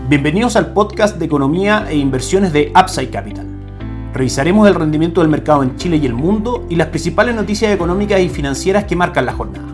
Bienvenidos al podcast de economía e inversiones de Upside Capital. Revisaremos el rendimiento del mercado en Chile y el mundo y las principales noticias económicas y financieras que marcan la jornada.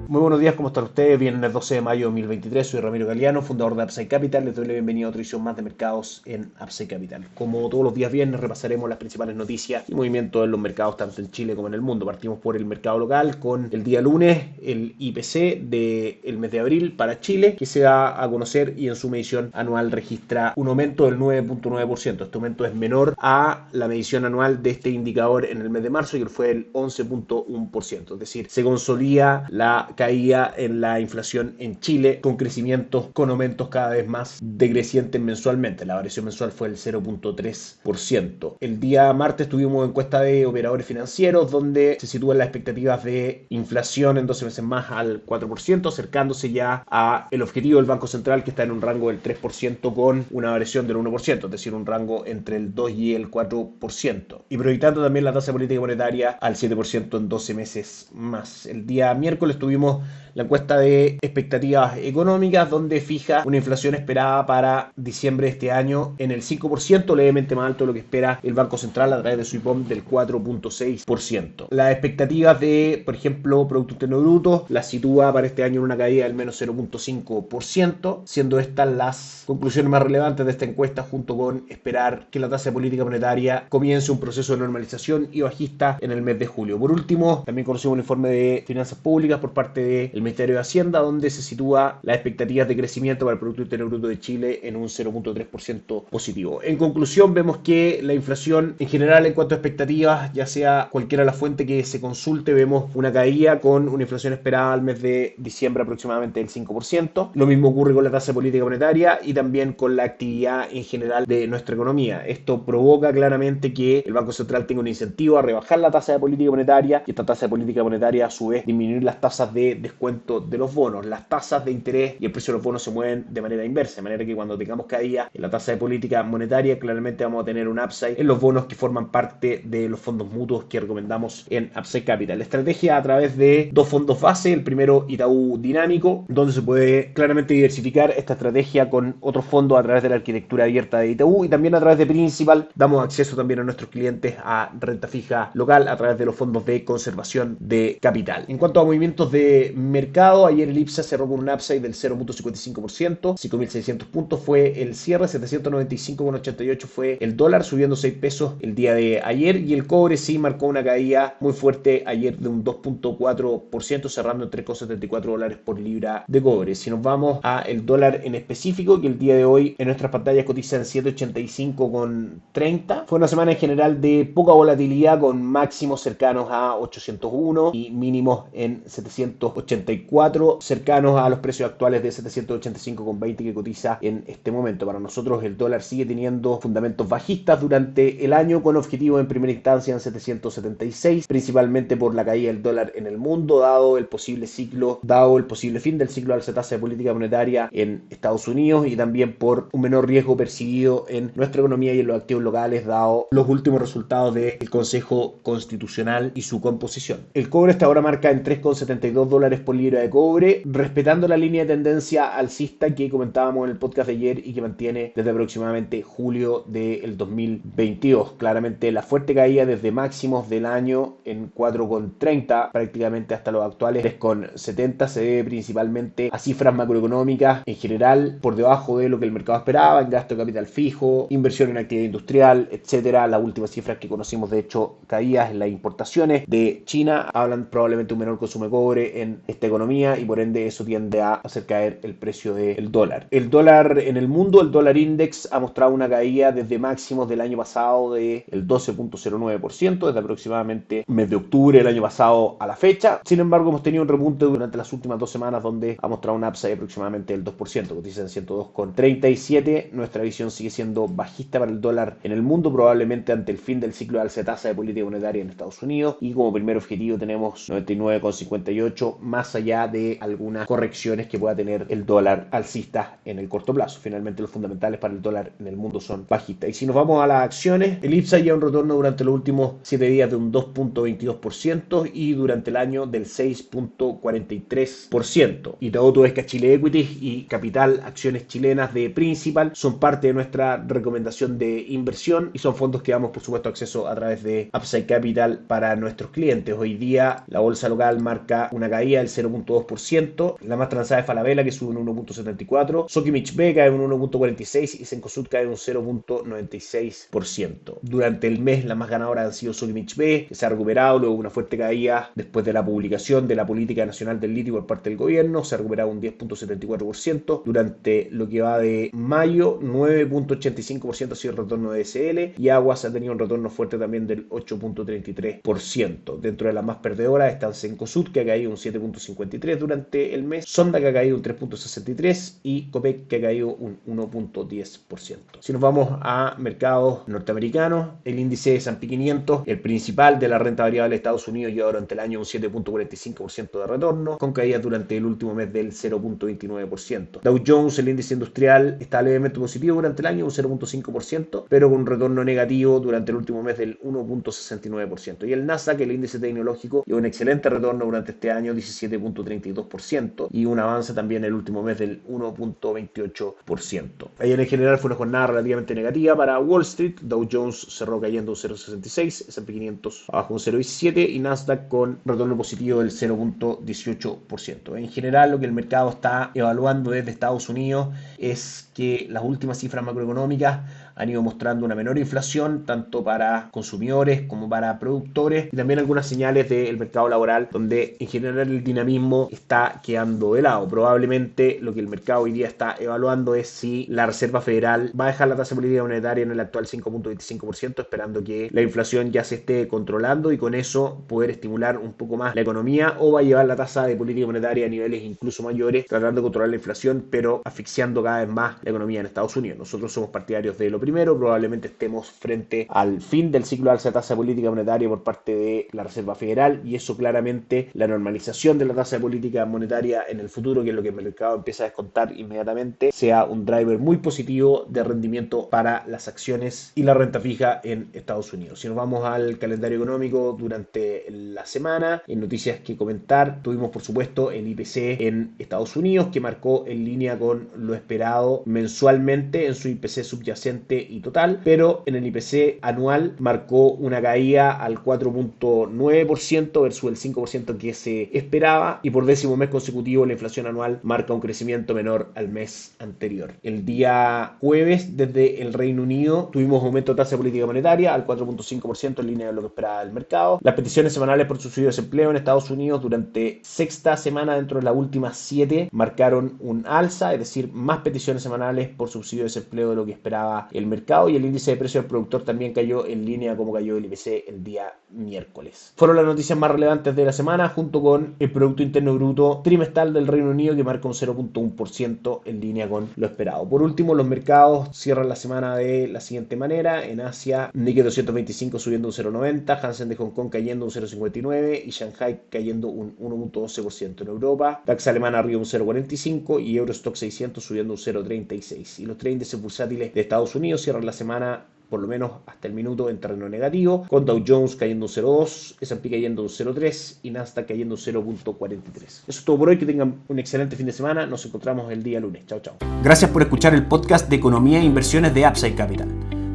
Muy buenos días, ¿cómo están ustedes? Viernes 12 de mayo de 2023, soy Ramiro Galeano, fundador de Upside Capital. Les doy la bienvenida a otra edición más de mercados en Upside Capital. Como todos los días viernes, repasaremos las principales noticias y movimientos en los mercados tanto en Chile como en el mundo. Partimos por el mercado local con el día lunes, el IPC del mes de abril para Chile, que se da a conocer y en su medición anual registra un aumento del 9.9%. Este aumento es menor a la medición anual de este indicador en el mes de marzo, que fue el 11.1%. Es decir, se consolida la caída en la inflación en Chile con crecimientos, con aumentos cada vez más decrecientes mensualmente. La variación mensual fue el 0.3%. El día martes tuvimos encuesta de operadores financieros donde se sitúan las expectativas de inflación en 12 meses más al 4%, acercándose ya a el objetivo del Banco Central, que está en un rango del 3% con una variación del 1%, es decir, un rango entre el 2 y el 4%. Y proyectando también la tasa política monetaria al 7% en 12 meses más. El día miércoles tuvimos la encuesta de expectativas económicas, donde fija una inflación esperada para diciembre de este año en el 5%, levemente más alto de lo que espera el Banco Central a través de su IPOM del 4.6%. Las expectativas de, por ejemplo, Producto Interno Bruto las sitúa para este año en una caída del menos 0.5%, siendo estas las conclusiones más relevantes de esta encuesta, junto con esperar que la tasa de política monetaria comience un proceso de normalización y bajista en el mes de julio. Por último, también conocimos un informe de finanzas públicas por parte del Ministerio de Hacienda, donde se sitúa las expectativas de crecimiento para el Producto Interno Bruto de Chile en un 0.3% positivo. En conclusión, vemos que la inflación en general, en cuanto a expectativas, ya sea cualquiera la fuente que se consulte, vemos una caída con una inflación esperada al mes de diciembre aproximadamente del 5%. Lo mismo ocurre con la tasa de política monetaria y también con la actividad en general de nuestra economía. Esto provoca claramente que el Banco Central tenga un incentivo a rebajar la tasa de política monetaria, y esta tasa de política monetaria a su vez disminuir las tasas de descuento de los bonos. Las tasas de interés y el precio de los bonos se mueven de manera inversa, de manera que cuando tengamos caída en la tasa de política monetaria, claramente vamos a tener un upside en los bonos que forman parte de los fondos mutuos que recomendamos en Upside Capital. La estrategia a través de dos fondos base, el primero Itaú Dinámico, donde se puede claramente diversificar esta estrategia con otros fondos a través de la arquitectura abierta de Itaú, y también a través de Principal damos acceso también a nuestros clientes a renta fija local a través de los fondos de conservación de capital. En cuanto a movimientos de mercado, ayer el IPSA cerró con un upside del 0.55%, 5.600 puntos fue el cierre, 795,88 fue el dólar, subiendo 6 pesos el día de ayer, y el cobre sí marcó una caída muy fuerte ayer de un 2.4%, cerrando en 3,74 dólares por libra de cobre. Si nos vamos a el dólar en específico, que el día de hoy en nuestras pantallas cotiza en 7.85,30, fue una semana en general de poca volatilidad, con máximos cercanos a 801 y mínimos en 784, cercanos a los precios actuales de 785,20 que cotiza en este momento. Para nosotros el dólar sigue teniendo fundamentos bajistas durante el año, con objetivo en primera instancia en 776, principalmente por la caída del dólar en el mundo, dado el posible fin del ciclo de alza de tasa de política monetaria en Estados Unidos, y también por un menor riesgo percibido en nuestra economía y en los activos locales, dado los últimos resultados del Consejo Constitucional y su composición. El cobre hasta ahora marca en 3,72 dólares por libra de cobre, respetando la línea de tendencia alcista que comentábamos en el podcast de ayer y que mantiene desde aproximadamente julio del 2022. Claramente la fuerte caída desde máximos del año en 4,30 prácticamente hasta los actuales 3,70 se debe principalmente a cifras macroeconómicas en general por debajo de lo que el mercado esperaba, en gasto de capital fijo, inversión en actividad industrial, etcétera. Las últimas cifras que conocimos, de hecho, caídas en las importaciones de China, hablan probablemente un menor consumo de cobre en esta economía, y por ende eso tiende a hacer caer el precio del dólar. El dólar en el mundo, el dólar index, ha mostrado una caída desde máximos del año pasado del 12.09%, desde aproximadamente mes de octubre del año pasado a la fecha. Sin embargo, hemos tenido un repunte durante las últimas 2 semanas, donde ha mostrado un upside aproximadamente del 2%, cotiza en 102,37. Nuestra visión sigue siendo bajista para el dólar en el mundo, probablemente ante el fin del ciclo de alza de tasa de política monetaria en Estados Unidos, y como primer objetivo tenemos 99,58 mucho más allá de algunas correcciones que pueda tener el dólar alcista en el corto plazo. Finalmente los fundamentales para el dólar en el mundo son bajistas. Y si nos vamos a las acciones, el IPSA lleva un retorno durante los últimos 7 días de un 2.22% y durante el año del 6.43%. Y todo es que Chile Equities y Capital Acciones Chilenas de Principal son parte de nuestra recomendación de inversión y son fondos que damos por supuesto acceso a través de Upside Capital para nuestros clientes. Hoy día la bolsa local marca una caída del 0.2%, la más transada es Falabella que sube un 1.74%, Sokimich B cae un 1.46% y Cencosud cae un 0.96%. Durante el mes la más ganadora han sido Sokimich B, que se ha recuperado luego de una fuerte caída después de la publicación de la política nacional del litio por parte del gobierno, se ha recuperado un 10.74%. Durante lo que va de mayo, 9.85% ha sido el retorno de SL y Aguas ha tenido un retorno fuerte también del 8.33%. Dentro de las más perdedoras están Cencosud, que ha caído un 7.53% durante el mes, Sonda, que ha caído un 3.63% y Copec, que ha caído un 1.10%. Si nos vamos a mercados norteamericanos, el índice S&P 500, el principal de la renta variable de Estados Unidos, lleva durante el año un 7.45% de retorno, con caídas durante el último mes del 0.29%. Dow Jones, el índice industrial, está levemente positivo durante el año, un 0.5%, pero con un retorno negativo durante el último mes del 1.69%. Y el Nasdaq, el índice tecnológico, lleva un excelente retorno durante este año, 17.32%, y un avance también el último mes del 1.28%. Ayer en general fue una jornada relativamente negativa para Wall Street. Dow Jones cerró cayendo un 0.66%, S&P 500 abajo un 0.17% y Nasdaq con retorno positivo del 0.18%. En general, lo que el mercado está evaluando desde Estados Unidos es que las últimas cifras macroeconómicas han ido mostrando una menor inflación tanto para consumidores como para productores y también algunas señales del mercado laboral donde en general el dinamismo está quedando de lado. Probablemente lo que el mercado hoy día está evaluando es si la Reserva Federal va a dejar la tasa política monetaria en el actual 5.25%, esperando que la inflación ya se esté controlando y con eso poder estimular un poco más la economía, o va a llevar la tasa de política monetaria a niveles incluso mayores, tratando de controlar la inflación pero asfixiando cada vez más la economía en Estados Unidos. Nosotros somos partidarios de lo primero, probablemente estemos frente al fin del ciclo de alza de tasa política monetaria por parte de la Reserva Federal y eso claramente, la normalización de la tasa de política monetaria en el futuro, que es lo que el mercado empieza a descontar inmediatamente, sea un driver muy positivo de rendimiento para las acciones y la renta fija en Estados Unidos. Si nos vamos al calendario económico durante la semana, en noticias que comentar, tuvimos por supuesto el IPC en Estados Unidos que marcó en línea con lo esperado mensualmente en su IPC subyacente y total, pero en el IPC anual marcó una caída al 4.9% versus el 5% que se esperaba y por 10º mes consecutivo la inflación anual marca un crecimiento menor al mes anterior. El día jueves desde el Reino Unido tuvimos aumento de tasa de política monetaria al 4.5% en línea de lo que esperaba el mercado. Las peticiones semanales por subsidio de desempleo en Estados Unidos durante sexta semana dentro de las últimas 7 marcaron un alza, es decir, más peticiones semanales por subsidio de desempleo de lo que esperaba el mercado, y el índice de precios del productor también cayó en línea como cayó el IPC el día miércoles. Fueron las noticias más relevantes de la semana junto con el Producto Interno Bruto trimestral del Reino Unido que marca un 0.1% en línea con lo esperado. Por último, los mercados cierran la semana de la siguiente manera: en Asia, Nikkei 225 subiendo un 0.90, Hansen de Hong Kong cayendo un 0.59 y Shanghai cayendo un 1.12%. En Europa, DAX alemán arriba un 0.45 y Eurostock 600 subiendo un 0.36. Y los tres índices bursátiles de Estados Unidos cierran la semana por lo menos hasta el minuto en terreno negativo, con Dow Jones cayendo un 0.2, S&P cayendo un 0.3 y Nasdaq cayendo un 0.43. Eso es todo por hoy, que tengan un excelente fin de semana, nos encontramos el día lunes. Chao, chao. Gracias por escuchar el podcast de Economía e Inversiones de Upside Capital.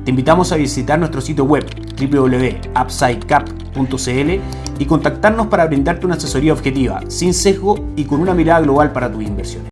Te invitamos a visitar nuestro sitio web www.upsidecap.cl y contactarnos para brindarte una asesoría objetiva, sin sesgo y con una mirada global para tus inversiones.